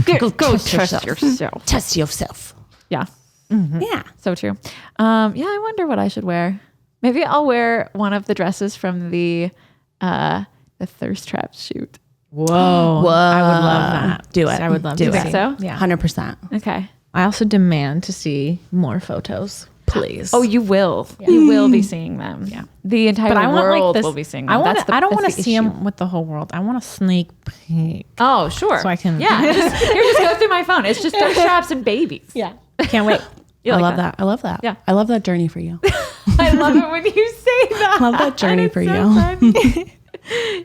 Go test yourself. Test yourself. Yeah. Yeah. So true. I wonder what I should wear. Maybe I'll wear one of the dresses from the thirst trap shoot. Whoa. I would love that. Do it. I would love Do to you think see. so? Yeah. 100%. Okay. I also demand to see more photos, please. Oh, you will. Yeah. You will be seeing them. Yeah. The entire world will be seeing them. I don't want to see them with the whole world. I want a sneak peek. Oh, sure. So I can. Yeah. Just go through my phone. It's just thirst traps and babies. Yeah. Can't wait. I love that. I love that. Yeah. I love that journey for you. I love it when you say that. I love that journey for you.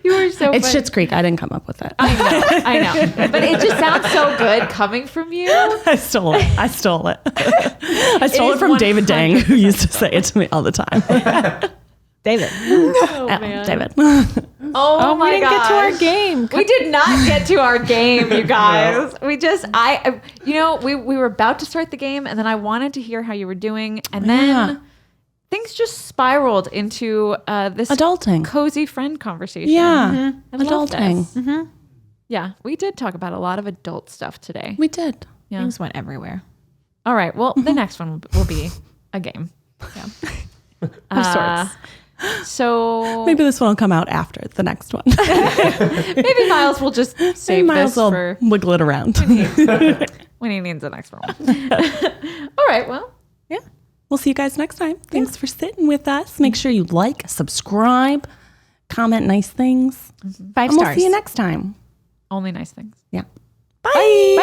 You were so It's funny. Schitt's Creek. I didn't come up with it. I know. But it just sounds so good coming from you. I stole it. I stole it from David Dang, who used to say it to me all the time. David. Oh, man. David. Oh my we didn't get to our game. We did not get to our game, you guys. We just, we were about to start the game, and then I wanted to hear how you were doing, and then things just spiraled into this adulting, cozy friend conversation. Yeah, adulting. Yeah, we did talk about a lot of adult stuff today. We did. Yeah. Things went everywhere. All right. Well, the next one will be a game. Yeah. Of sorts. So maybe this one will come out after the next one. Maybe Miles will just save this for wiggle it around when he needs the next one. All right. Well, yeah. We'll see you guys next time. Thanks for sitting with us. Make sure you like, subscribe, comment nice things. 5 stars. We'll see you next time. Only nice things. Yeah. Bye.